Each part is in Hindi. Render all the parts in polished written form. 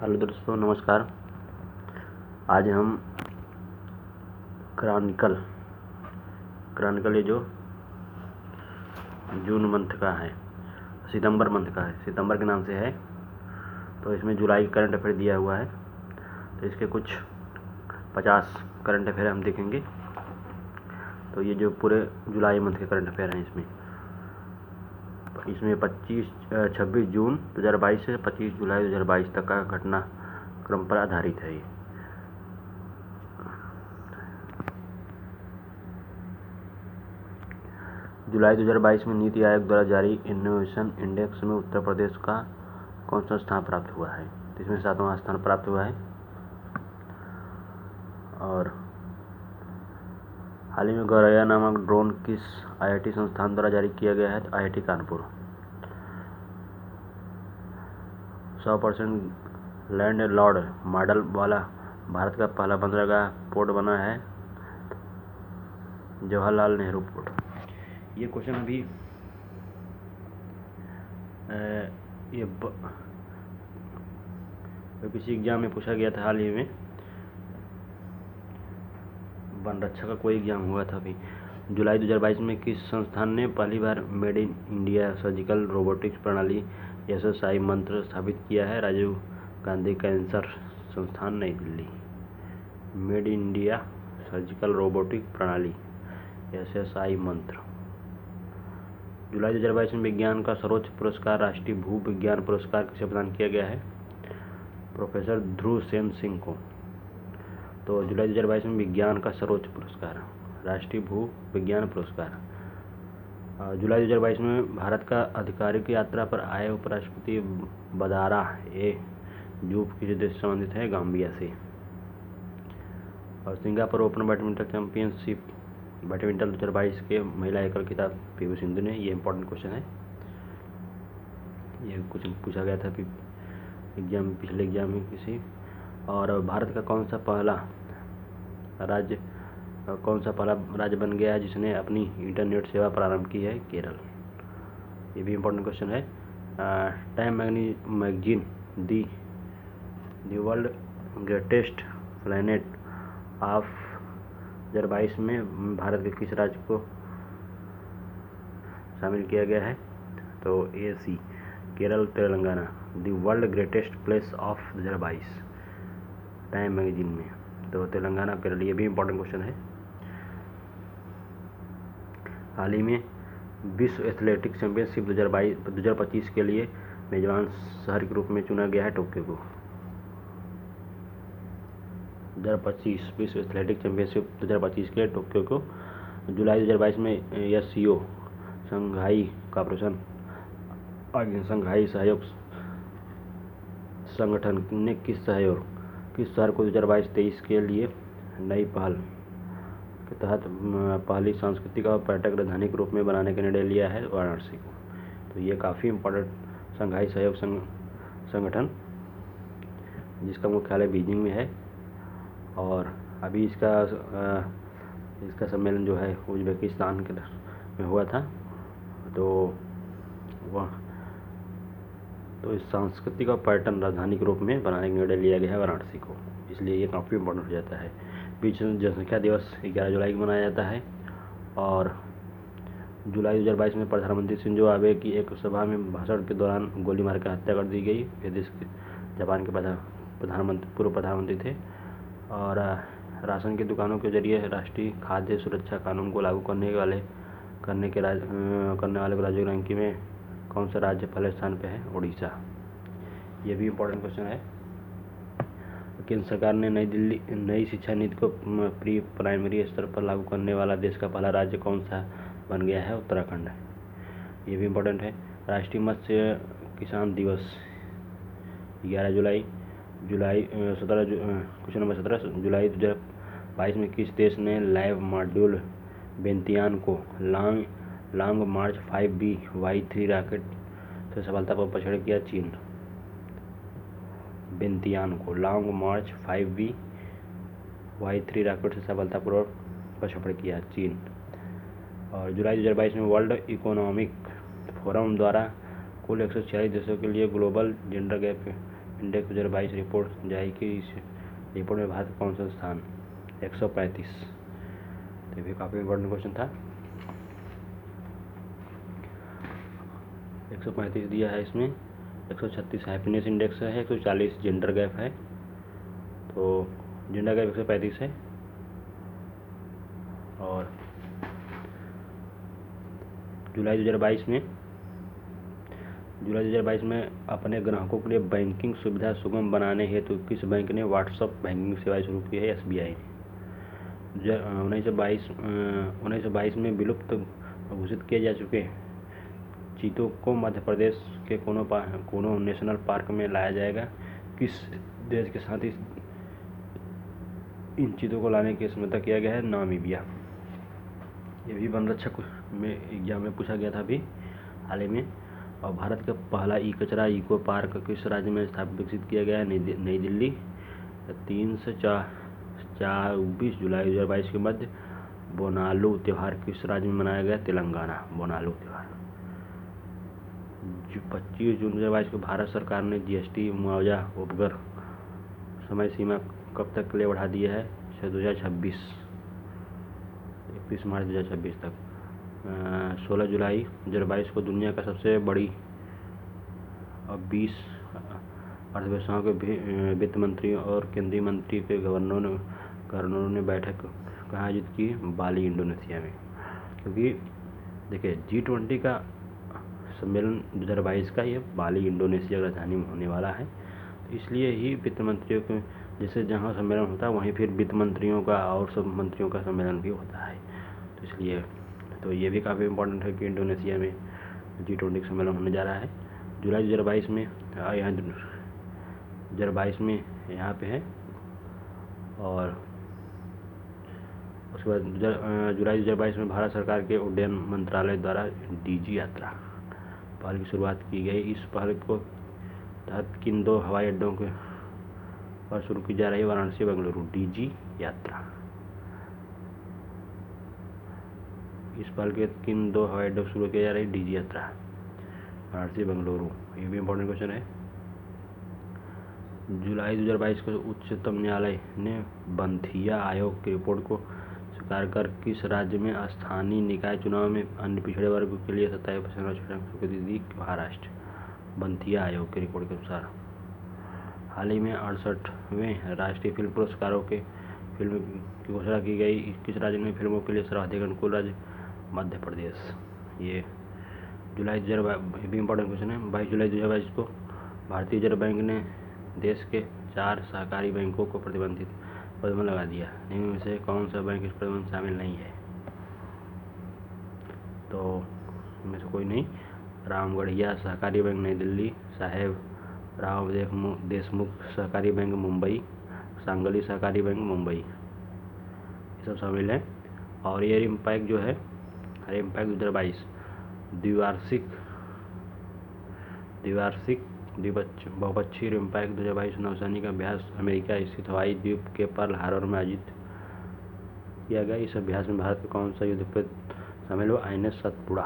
हेलो दोस्तों, नमस्कार। आज हम क्रॉनिकल ये जो जून मंथ का है, सितंबर मंथ का है, सितंबर के नाम से है, तो इसमें जुलाई करंट अफेयर दिया हुआ है। तो इसके कुछ 50 करंट अफेयर हम देखेंगे। तो ये जो पूरे जुलाई मंथ के करंट अफेयर हैं, इसमें 26 जून 2022 से 25 जुलाई 2022 तक का घटना क्रम पर आधारित है। जुलाई 2022 में नीति आयोग द्वारा जारी इनोवेशन इंडेक्स में उत्तर प्रदेश का कौन सा स्थान प्राप्त हुआ है? तो इसमें 7वां स्थान प्राप्त हुआ है। और हाल ही में गौरैया नामक ड्रोन किस आईआईटी संस्थान द्वारा जारी किया गया है? तो IIT Kanpur. 100% land Lord model वाला भारत का पहला बंदरगाह पोर्ट बना है जवाहरलाल नेहरू पोर्ट। ये क्वेश्चन अभी किसी एग्जाम में पूछा गया था। हाल ही में वन रक्षा का कोई एग्जाम हुआ था अभी। जुलाई 2022 में किस संस्थान ने पहली बार made in India surgical robotics प्रणाली SSI मंत्र स्थापित किया है? राजीव गांधी कैंसर संस्थान, नई Delhi. Made in India surgical robotic प्रणाली SSI मंत्र। जुलाई 2022 में विज्ञान का सर्वोच्च पुरस्कार राष्ट्रीय भू विज्ञान पुरस्कार किसे प्रदान किया गया है? प्रोफेसर ध्रुव सेन सिंह को। तो जुलाई 2022 में विज्ञान का सर्वोच्च पुरस्कार राष्ट्रीय भू विज्ञान पुरस्कार। जुलाई 2022 में भारत का आधिकारिक यात्रा पर आए उपराष्ट्रपति बदारा जूफ किस देश से संबंधित है? गाम्बिया से। और Singapore open badminton championship badminton 2022 के महिला एकल खिताब PV सिंधु ने। ये इंपॉर्टेंट क्वेश्चन है, ये कुछ पूछा गया था पिछले एग्जाम में किसी। और भारत का कौन सा पहला राज्य बन गया है जिसने अपनी इंटरनेट सेवा प्रारंभ की है? केरल। ये भी इम्पोर्टेंट क्वेश्चन है। Time magazine the world greatest planet of 2022 में भारत के किस राज्य को शामिल किया गया है? तो AC Kerala, Telangana. The world greatest place of 2022 time magazine में, तो तेलंगाना, केरल। ये भी इम्पोर्टेंट क्वेश्चन है। हाल ही में विश्व एथलेटिक्स चैंपियनशिप 2025 के लिए मेजबान शहर के रूप में चुना गया है टोक्यो को। 2025 विश्व एथलेटिक्स चैंपियनशिप 2025 के लिए टोक्यो को। जुलाई 2022 में SCO शंघाई कॉर्पोरेशन शंघाई सहयोग संगठन ने किस शहर को 2022-23 के लिए नई पहल के तहत पहली सांस्कृतिक और पर्यटक राजधानी के रूप में बनाने का निर्णय लिया है? वाराणसी को। तो ये काफ़ी इम्पोर्टेंट शंघाई सहयोग संगठन, जिसका मुख्यालय बीजिंग में है। और अभी इसका सम्मेलन जो है उज्बेकिस्तान के में हुआ था। तो इस सांस्कृतिक और पर्यटन राजधानी के रूप में बनाने का निर्णय लिया गया है वाराणसी को, इसलिए ये काफ़ी इम्पोर्टेंट हो जाता है। विश्व जनसंख्या दिवस 11 जुलाई को मनाया जाता है। और जुलाई 2022 में प्रधानमंत्री शिंजो आबे की एक सभा में भाषण के दौरान गोली मारकर हत्या कर दी गई। ये देश के जापान के पूर्व प्रधानमंत्री थे। और राशन की दुकानों के जरिए राष्ट्रीय खाद्य सुरक्षा कानून को लागू करने वाले राज्यों की रैंकिंग में कौन सा राज्य पहले स्थान पे है? उड़ीसा। ये भी इम्पोर्टेंट क्वेश्चन है। केंद्र सरकार ने नई शिक्षा नीति को प्री प्राइमरी स्तर पर लागू करने वाला देश का पहला राज्य कौन सा बन गया है? उत्तराखंड। ये भी इम्पोर्टेंट है। राष्ट्रीय मत्स्य किसान दिवस 11 जुलाई। क्वेश्चन नंबर 17 जुलाई 2022 में किस देश ने लाइव मॉड्यूल बेंतियान को लॉन्ग मार्च 5B Y3 रॉकेट से सफलतापूर्वक प्रक्षेपण किया? चीन। बेंतियान को लॉन्ग मार्च 5B Y3 रॉकेट से सफलतापूर्वक प्रक्षेपण किया? चीन। और जुलाई 2022 में वर्ल्ड इकोनॉमिक फोरम द्वारा कुल 146 देशों के लिए global gender gap index 2022 report जारी की। इस रिपोर्ट में भारत कौन सा स्थान? 135। तो ये भी काफ़ी इम्पोर्टेंट क्वेश्चन था। 135 दिया है इसमें। 136 हैप्पीनेस इंडेक्स है, 140 जेंडर गैप है। तो जेंडर गैप 135 है। और जुलाई 2022 में अपने ग्राहकों के लिए बैंकिंग सुविधा सुगम बनाने हेतु किस बैंक ने व्हाट्सएप बैंकिंग सेवाएं शुरू की है? SBI ने। 1922 में विलुप्त घोषित किए जा चुके चीतों को मध्य प्रदेश के कोनो नेशनल पार्क में लाया जाएगा। किस देश के साथ इन चीतों को लाने की समझौता किया गया है? नामीबिया। ये भी वन रक्षक में एग्जाम में पूछा गया था अभी हाल ही में। और भारत का पहला कचरा इको पार्क किस राज्य में विकसित किया गया है? नई दिल्ली। 3 से 24 जुलाई 2022 के मध्य बोनालू त्यौहार किस राज्य में मनाया गया? तेलंगाना। बोनालू त्यौहार। 25 जून 2022 को भारत सरकार ने GST मुआवजा उपकर समय सीमा कब तक के लिए बढ़ा दिया है? 2026, 31 मार्च 2026 तक। 16 जुलाई 2022 को दुनिया का सबसे बड़ी 20 अर्थव्यवस्थाओं के वित्त मंत्रियों और केंद्रीय मंत्री के गवर्नरों ने बैठक कहाँ आयोजित की? बाली, इंडोनेशिया में। क्योंकि देखिए G20 का सम्मेलन 2022 का ये बाली, इंडोनेशिया की राजधानी में होने वाला है। तो इसलिए ही वित्त मंत्रियों के जैसे जहाँ सम्मेलन होता है वहीं फिर वित्त मंत्रियों का और सब मंत्रियों का सम्मेलन भी होता है। तो इसलिए तो ये भी काफ़ी इम्पोर्टेंट है कि इंडोनेशिया में G20 का सम्मेलन होने जा रहा है जुलाई 2022 में। यहाँ 2022 में यहाँ पे है। और उसके बाद जुलाई 2022 में भारत सरकार के उड्डयन मंत्रालय द्वारा DG यात्रा पहल की शुरुआत की गई। इस पहल को तहत किन 2 हवाई अड्डों के पर शुरू की जा रही है? वाराणसी, बेंगलुरु। DG यात्रा। इस पहल के किन 2 हवाई अड्डों शुरू किया जा रही है? DG यात्रा, वाराणसी, बेंगलुरु। ये भी इम्पोर्टेंट क्वेश्चन है। जुलाई 2022 को उच्चतम न्यायालय ने बंथिया आयोग की रिपोर्ट को स्वीकार कर किस राज्य में स्थानीय निकाय चुनाव में अन्य पिछड़े वर्ग के लिए 27% आरक्षण की स्वीकृति दी? महाराष्ट्र। बंथिया आयोग की रिपोर्ट के अनुसार हाल ही में 68वें राष्ट्रीय फिल्म पुरस्कारों के फिल्म की घोषणा की गई। किस राज्य में फिल्मों के लिए सर्वाधिक अनुकूल राज्य? मध्य प्रदेश। ये जुलाई 2022 भी इम्पोर्टेंट क्वेश्चन है। 22 जुलाई 2022 को भारतीय रिजर्व बैंक ने देश के 4 सहकारी बैंकों को प्रतिबंध लगा दिया। इनमें से कौन सा बैंक इस प्रतिबंध शामिल नहीं है? तो इनमें से कोई नहीं। रामगढ़िया सहकारी बैंक नई दिल्ली, साहेब राव देशमुख सहकारी बैंक मुंबई, सांगली सहकारी बैंक मुंबई, ये सब शामिल है। और ये रिम्पैक जो है रिम्पैक 2022 द्विवार्षिक बहुपक्षीय रिम्पैक 2022 नौसैनिक अभ्यास अमेरिका स्थित हवाई द्वीप के पर्ल हार्बर में आयोजित किया गया। इस अभ्यास में भारत का कौन सा युद्धपोत शामिल हुआ? INS सतपुड़ा।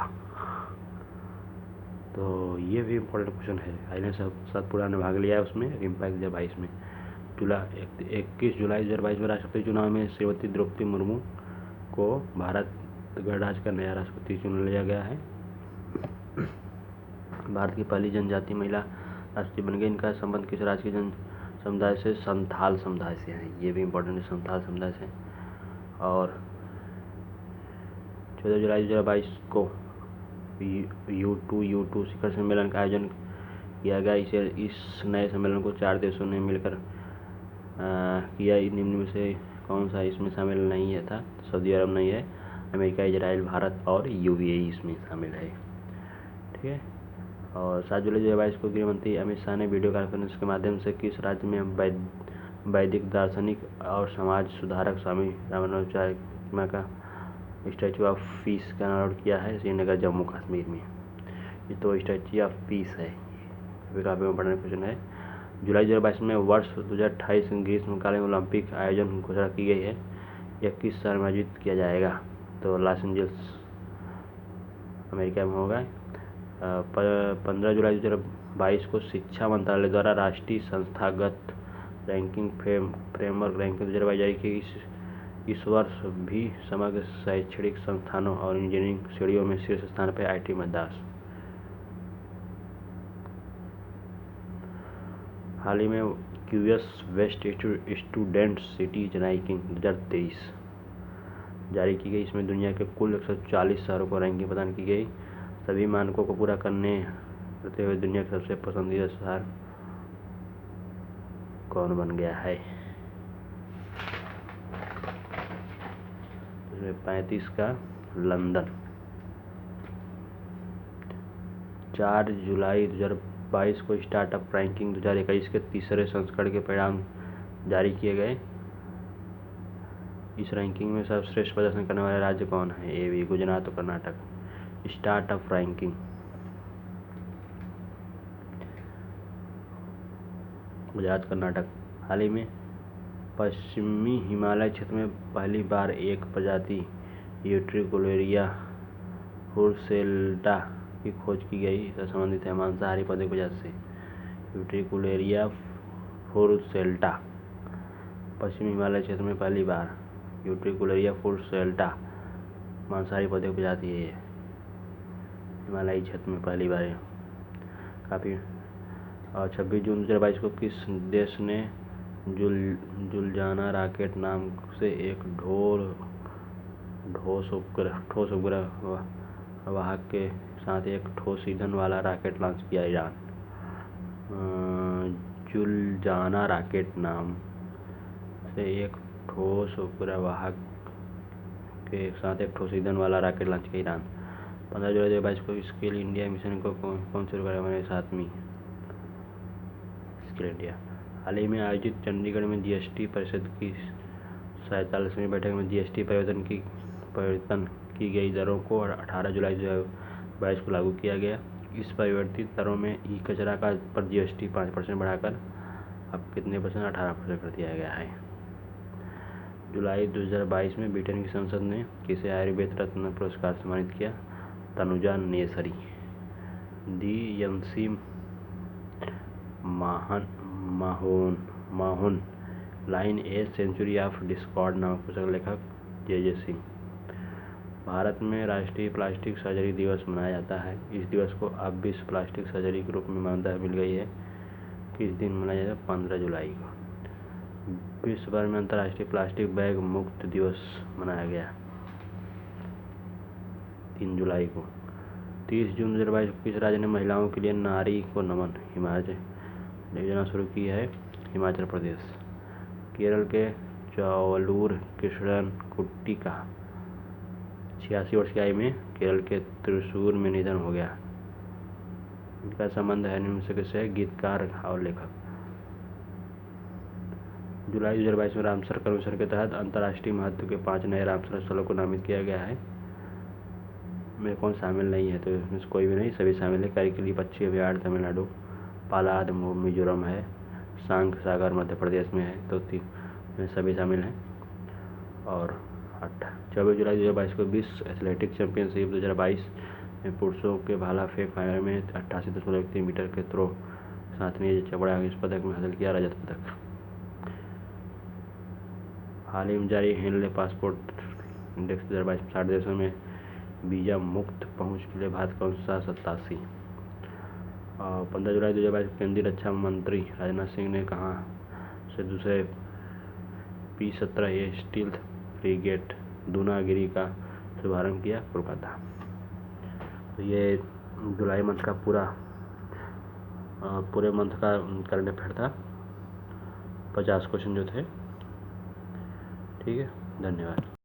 तो ये भी इम्पोर्टेंट क्वेश्चन है। INS सतपुड़ा ने भाग लिया है उसमें रिम्पैक 2022 में। 21 जुलाई 2022 में राष्ट्रपति चुनाव में श्रीमती द्रौपदी मुर्मू को भारत गणराज्य का नया राष्ट्रपति चुन लिया गया है। भारत की पहली जनजाति महिला राष्ट्रपति बन गई। इनका संबंध किस राज्य के जन समुदाय से? संथाल समुदाय से है। ये भी इम्पोर्टेंट है, संथाल समुदाय से। और 14 जुलाई 2022 को U2 शिखर सम्मेलन का आयोजन किया गया। इस नए सम्मेलन को 4 देशों ने मिलकर किया। निम्न में से कौन सा इसमें शामिल नहीं है था? सऊदी अरब नहीं है, अमेरिका, इजराइल, भारत और UAE इसमें शामिल है। ठीक है। और 7 जुलाई 2022 को गृहमंत्री अमित शाह ने वीडियो कॉन्फ्रेंस के माध्यम से किस राज्य में वैदिक दार्शनिक और समाज सुधारक स्वामी रामानुजाचार्य का स्टैचू ऑफ पीस का अनावरण किया है? श्रीनगर, जम्मू कश्मीर में। ये तो स्टैचू ऑफ पीस है। काफ़ी इम्पोर्टेंट क्वेश्चन है। जुलाई 2022 में वर्ष 2028 ग्रीष्मकालीन ओलंपिक आयोजन घोषणा की गई है। यह किस शहर में आयोजित किया जाएगा? तो लॉस एंजल्स, अमेरिका में होगा। 15 जुलाई 2022 को शिक्षा मंत्रालय द्वारा राष्ट्रीय संस्थागत रैंकिंग फ्रेमवर्क रैंकिंग 2022 जारी की। इस वर्ष भी समग्र शैक्षणिक संस्थानों और इंजीनियरिंग श्रेणियों में शीर्ष स्थान पर IIT मद्रास। हाल ही में QS best student cities ranking 2023 जारी की गई। इसमें दुनिया के कुल 140 शहरों को रैंकिंग प्रदान की गई। सभी मानकों को पूरा करते हुए दुनिया का सबसे पसंदीदा शहर कौन बन गया है? इसमें 35 का लंदन। 4 जुलाई 2022 को स्टार्टअप रैंकिंग 2021 के तीसरे संस्करण के परिणाम जारी किए गए। इस रैंकिंग में सर्वश्रेष्ठ प्रदर्शन करने वाले राज्य कौन है? ये भी गुजरात और कर्नाटक। Startup ranking Gujarat Karnataka. हाल ही में पश्चिमी हिमालय क्षेत्र में पहली बार एक प्रजाति यूट्रिकुलेरिया फुर्सेल्टा की खोज की गई। इससे संबंधित है मांसाहारी पौधे की प्रजाति से। यूट्रिकुलेरिया फुर्सेल्टा पश्चिमी हिमालय क्षेत्र में पहली बार यूट्रिकुलेरिया फुर्सेल्टा मांसाहारी पौधे की प्रजाति है। हिमालयी क्षेत्र में पहली बार काफ़ी। और 26 जून 2022 को किस देश ने जुलजाना रॉकेट नाम से एक ठोस उपग्रह वाहक के साथ एक ठोस ईंधन वाला रॉकेट लॉन्च किया? ईरान। जुलजाना रॉकेट नाम से एक ठोस उपग्रह वाहक के साथ एक ठोस ईंधन वाला रॉकेट लॉन्च किया ईरान। 15 जुलाई 2022 को स्किल इंडिया मिशन को कौन शुरू करेगा? हमारे 7वीं स्किल इंडिया। हाल ही में आयोजित चंडीगढ़ में GST परिषद की 47वीं बैठक में GST परिवर्तन की गई दरों को 18 जुलाई 2022 को लागू किया गया। इस परिवर्तित दरों में ई कचरा का पर GST 5% बढ़ाकर अब कितने %? 18% कर दिया गया है। जुलाई 2022 में ब्रिटेन की संसद ने किसे आयुर्वेद रत्न पुरस्कार सम्मानित किया? Tanuja Nesari. DMC Mahon line a century of discord नामक पुस्तक लेखक JJ सिंह। भारत में राष्ट्रीय प्लास्टिक सर्जरी दिवस मनाया जाता है। इस दिवस को अब विश्व प्लास्टिक सर्जरी के रूप में मान्यता मिल गई है। किस दिन मनाया जाता है? 15 जुलाई को। विश्व भर में अंतर्राष्ट्रीय प्लास्टिक बैग मुक्त दिवस मनाया गया 3 जुलाई को। 30 जून 2022 को किस राज्य ने महिलाओं के लिए नारी को नमन योजना शुरू की है? हिमाचल प्रदेश। केरल के चौलूर कृष्णन कुट्टी का 86 वर्ष की आयु में केरल के त्रिशूर में निधन हो गया। इनका संबंध है निम्न से किससे? गीतकार और लेखक। जुलाई 2022 में रामसर कमीशन के तहत अंतर्राष्ट्रीय महत्व के 5 नए रामसर स्थलों को नामित किया गया है। में कौन शामिल नहीं है? तो इसमें कोई भी नहीं, सभी शामिल है। कैरिकली पक्षी अभयारण्य तमिलनाडु, पालाद मिजोरम है, सांख सागर मध्य प्रदेश में है, तो में सभी शामिल हैं। और 24 जुलाई 2022 को विश्व एथलेटिक चैंपियनशिप 2022 में पुरुषों के भाला फेंक फाइनल में 88.13 मीटर के थ्रो साथ नीरज चोपड़ा ने इस पदक में हासिल किया रजत पदक। हाल ही में जारी हेनले पासपोर्ट इंडेक्स 2022 60 देशों में वीज़ा मुक्त पहुंच के लिए भारत का 87। और 15 जुलाई 2022 केंद्रीय रक्षा मंत्री राजनाथ सिंह ने कहाँ से दूसरे P-17A स्टील्थ फ्रिगेट दूनागिरी का शुभारंभ किया? कोलकाता। तो ये जुलाई मंथ का पूरे मंथ का करंट अफेयर था। 50 क्वेश्चन जो थे। ठीक है, धन्यवाद।